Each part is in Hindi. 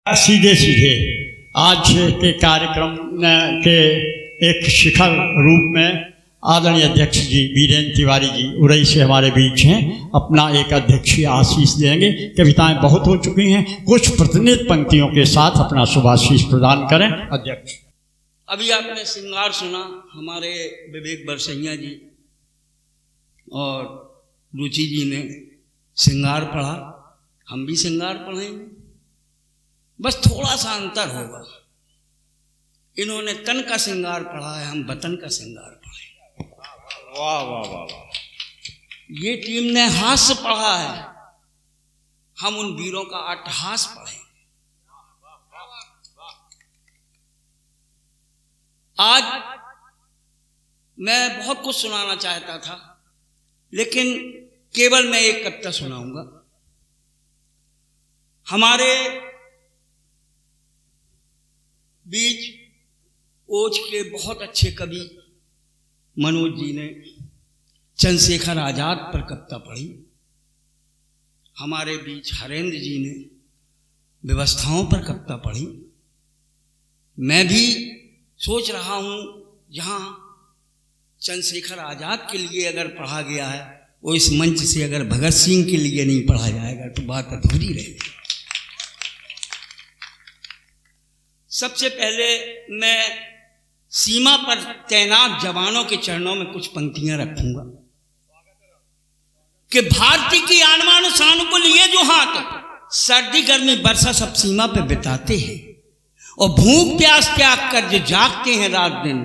सीधे सीधे आज के कार्यक्रम के एक शिखर रूप में आदरणीय अध्यक्ष जी वीरेंद्र तिवारी जी उरई से हमारे बीच हैं। अपना एक अध्यक्षीय आशीष देंगे। कविताएं बहुत हो चुकी हैं, कुछ प्रतिनिधि पंक्तियों के साथ अपना शुभाशीष प्रदान करें। अध्यक्ष, अभी आपने श्रृंगार सुना, हमारे विवेक बरसैया जी और रुचि जी ने श्रृंगार पढ़ा, हम भी श्रृंगार पढ़ेंगे, बस थोड़ा सा अंतर होगा। इन्होंने तन का श्रृंगार पढ़ा है, हम वतन का श्रृंगार पढ़े। वाह वाह वाह वाह। ये टीम ने हास्य पढ़ा है, हम उन वीरों का अट्टहास पढ़े। आज मैं बहुत कुछ सुनाना चाहता था, लेकिन केवल मैं एक कविता सुनाऊंगा। हमारे बीच ओज के बहुत अच्छे कवि मनोज जी ने चंद्रशेखर आजाद पर कविता पढ़ी। हमारे बीच हरेंद्र जी ने व्यवस्थाओं पर कविता पढ़ी। मैं भी सोच रहा हूं, जहां चंद्रशेखर आजाद के लिए अगर पढ़ा गया है, वो इस मंच से अगर भगत सिंह के लिए नहीं पढ़ा जाएगा तो बात अधूरी रहेगी। सबसे पहले मैं सीमा पर तैनात जवानों के चरणों में कुछ पंक्तियां रखूंगा कि भारती की आन बान शान को लिए जो हाथ सर्दी गर्मी वर्षा सब सीमा पे बिताते हैं, और भूख प्यास त्याग कर जो जागते हैं रात दिन,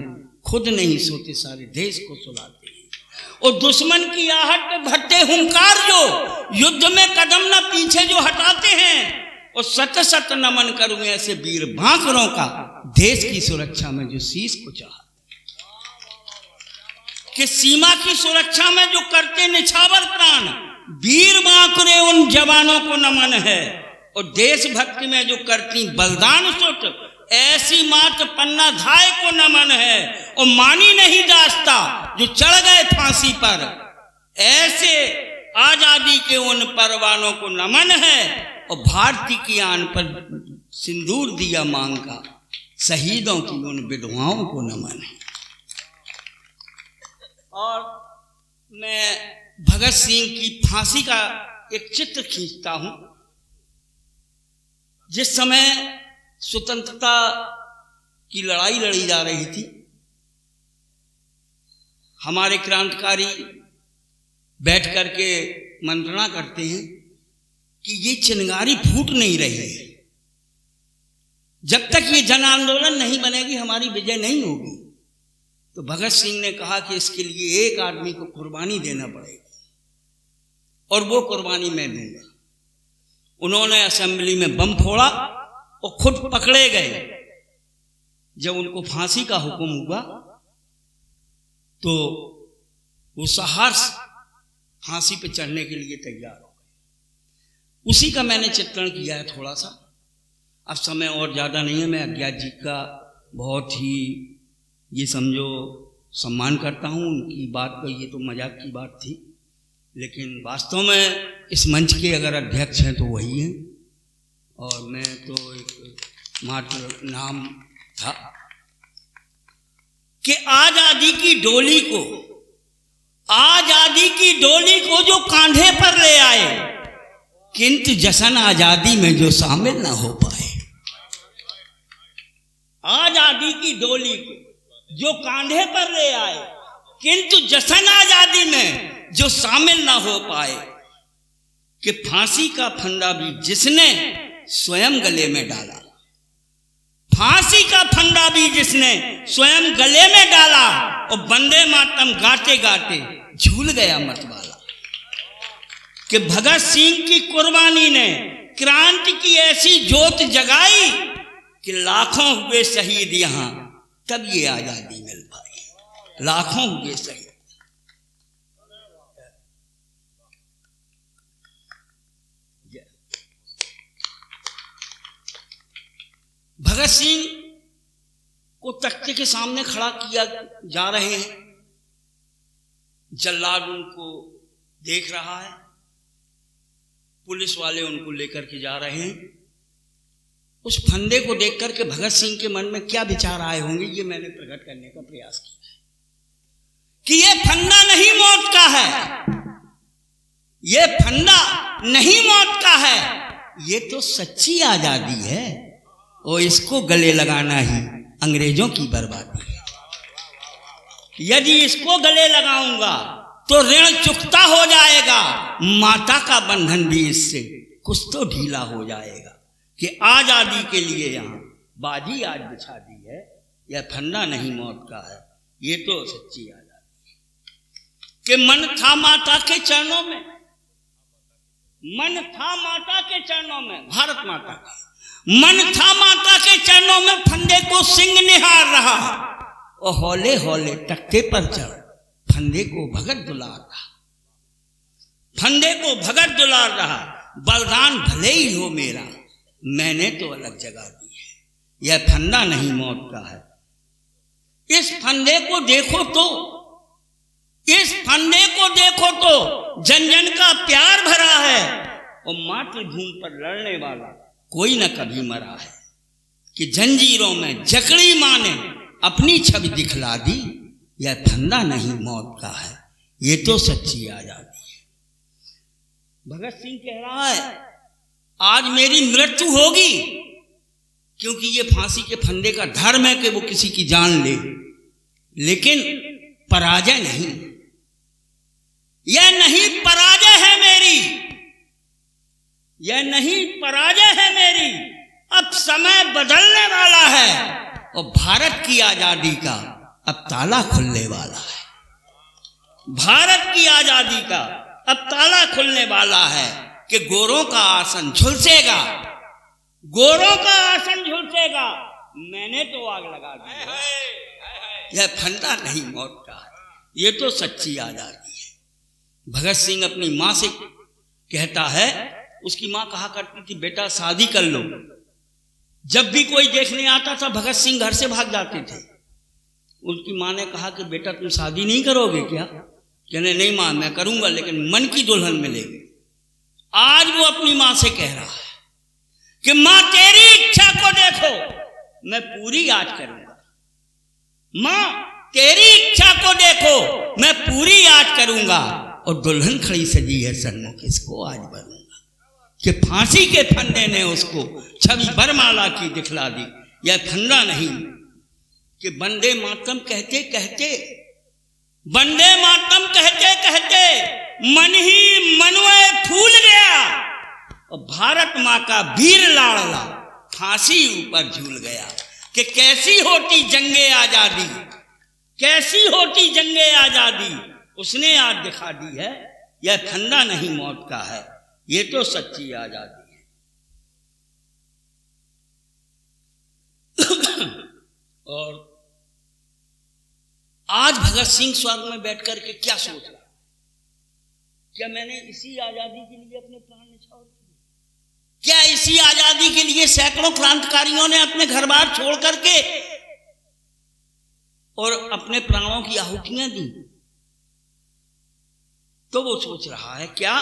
खुद नहीं सोते सारे देश को सुलाते हैं। और दुश्मन की आहट पे भट्टे हुंकार जो युद्ध में कदम न पीछे जो हटाते हैं, और सत सत नमन करूं ऐसे वीर बांकरों का देश की सुरक्षा में जो शीश को चाहा। कि सीमा की सुरक्षा में जो करते निछावर प्राण, वीर बांकरे उन जवानों को नमन है। और देशभक्ति में जो करती बलिदान सुट, ऐसी मात पन्ना धाय को नमन है। और मानी नहीं दास्ता जो चढ़ गए फांसी पर, ऐसे आजादी के उन परवानों को नमन है। और भारती की आन पर सिंदूर दिया मांग का, शहीदों की उन विधवाओं को नमन है। और मैं भगत सिंह की फांसी का एक चित्र खींचता हूं। जिस समय स्वतंत्रता की लड़ाई लड़ी जा रही थी, हमारे क्रांतिकारी बैठ करके मंत्रणा करते हैं कि ये चिंगारी फूट नहीं रही है, जब तक ये जन आंदोलन नहीं बनेगी हमारी विजय नहीं होगी। तो भगत सिंह ने कहा कि इसके लिए एक आदमी को कुर्बानी देना पड़ेगा, और वो कुर्बानी मैं दूंगा। उन्होंने असेंबली में बम फोड़ा और खुद पकड़े गए। जब उनको फांसी का हुक्म हुआ तो वो सहर्ष फांसी पे चढ़ने के लिए तैयार हो गए। उसी का मैंने चित्रण किया है थोड़ा सा। अब समय और ज़्यादा नहीं है। मैं अज्ञात जी का बहुत ही ये समझो सम्मान करता हूँ। उनकी बात तो ये तो मजाक की बात थी, लेकिन वास्तव में इस मंच के अगर अध्यक्ष हैं तो वही हैं, और मैं तो एक मात्र नाम था। कि आजादी की डोली को, आजादी की डोली को जो कांधे पर ले आए, किंतु जश्न आजादी में जो शामिल ना हो पाए। आजादी की डोली को जो कांधे पर ले आए, किंतु जश्न आजादी में जो शामिल ना हो पाए। कि फांसी का फंदा भी जिसने स्वयं गले में डाला, फांसी का फंदा भी जिसने स्वयं गले में डाला, और वंदे मातरम गाते गाते झूल गया मतवाला। कि भगत सिंह की कुर्बानी ने क्रांति की ऐसी ज्योत जगाई कि लाखों हुए शहीद यहां, तब ये आजादी मिल पाई। लाखों हुए शहीद। भगत सिंह को तख्ते के सामने खड़ा किया जा रहे हैं। जल्लाद उनको देख रहा है, पुलिस वाले उनको लेकर के जा रहे हैं, उस फंदे को देख करके भगत सिंह के मन में क्या विचार आए होंगे, ये मैंने प्रकट करने का प्रयास किया है कि ये फंदा नहीं मौत का है, ये फंदा नहीं मौत का है, ये तो सच्ची आजादी है और इसको गले लगाना ही अंग्रेजों की बर्बादी है। यदि इसको गले लगाऊंगा तो ऋण चुकता हो जाएगा, माता का बंधन भी इससे कुछ तो ढीला हो जाएगा कि आजादी के लिए यहां बाजी आज बिछा दी है। यह फंदा नहीं मौत का है, ये तो सच्ची आजादी है कि मन था माता के चरणों में, मन था माता के चरणों में, भारत माता का मन था माता के चरणों में, फंदे को सिंह निहार रहा और हौले हौले तख्ते पर चढ़ फंदे को भगत दुलार रहा, फंदे को भगत दुलार रहा। बलिदान भले ही हो मेरा, मैंने तो अलग जगह दी है, यह फंदा नहीं मौत का है। इस फंदे को देखो तो, इस फंदे को देखो तो जन जन का प्यार भरा है और मातृभूमि पर लड़ने वाला कोई न कभी मरा है कि जंजीरों में जकड़ी मां ने अपनी छवि दिखला दी। यह फंदा नहीं मौत का है, ये तो सच्ची आजादी है। भगत सिंह कह रहा है आज मेरी मृत्यु होगी, क्योंकि ये फांसी के फंदे का धर्म है कि वो किसी की जान ले, लेकिन पराजय नहीं, यह नहीं पराजय है मेरी, यह नहीं पराजय है मेरी। अब समय बदलने वाला है और भारत की आजादी का अब ताला खुलने वाला है, भारत की आजादी का अब ताला खुलने वाला है कि गोरों का आसन झुलसेगा, गोरों का आसन झुलसेगा। मैंने तो आग लगा दी, यह फंदा नहीं मौत का है, ये तो सच्ची आजादी है। भगत सिंह अपनी मां से कहता है, उसकी मां कहा करती थी बेटा शादी कर लो। जब भी कोई देखने आता था भगत सिंह घर से भाग जाते थे। उनकी मां ने कहा कि बेटा तुम शादी नहीं करोगे क्या? कहने नहीं मां मैं करूंगा, लेकिन मन की दुल्हन मिलेगी। आज वो अपनी मां से कह रहा है कि मां तेरी इच्छा को देखो मैं पूरी आज करूंगा, मां तेरी इच्छा को देखो मैं पूरी आज करूंगा। और दुल्हन खड़ी सजी है सन्मुख, इसको आज बनूंगा कि फांसी के फंदे ने उसको छवि बरमाला की दिखला दी। यह फंदा नहीं कि वंदे मातरम कहते कहते, वंदे मातरम कहते कहते मन ही मन में फूल गया और भारत मां का वीर लाडला फांसी ऊपर झूल गया। कि कैसी होती जंगे आजादी, कैसी होती जंगे आजादी, उसने आज दिखा दी है। यह फंदा नहीं मौत का है, ये तो सच्ची आजादी है। और आज भगत सिंह स्वर्ग में बैठकर के क्या सोच रहा, क्या मैंने इसी आजादी के लिए अपने प्राण न्यौछावर किए? क्या इसी आजादी के लिए सैकड़ों क्रांतिकारियों ने अपने घर बार छोड़ करके और अपने प्राणों की आहुतियां दी? तो वो सोच रहा है क्या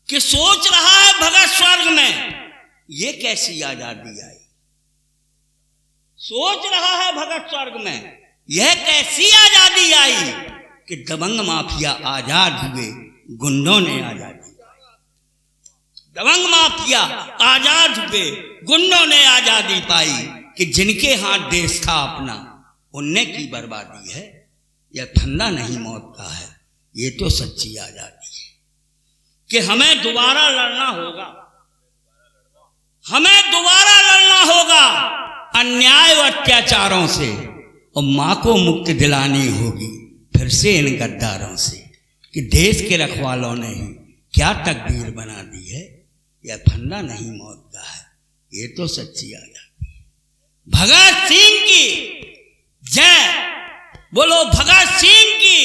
कि सोच रहा है भगत स्वर्ग में ये कैसी आजादी आई, सोच रहा है भगत स्वर्ग में यह कैसी आजादी आई कि दबंग माफिया आजाद हुए, गुंडों ने आजादी, दबंग माफिया आजाद हुए, गुंडों ने आजादी पाई कि जिनके हाथ देश था अपना उनने की बर्बादी है। यह फंदा नहीं मौत का है, ये तो सच्ची आजादी है कि हमें दोबारा लड़ना होगा, हमें दोबारा लड़ना होगा अन्याय व अत्याचारों से, और मां को मुक्ति दिलानी होगी फिर से इन गद्दारों से कि देश के रखवालों ने ही क्या तकदीर बना दी है। यह फंदा नहीं मौत का है, ये तो सच्ची आजादी है। भगत सिंह की जय बोलो, भगत सिंह की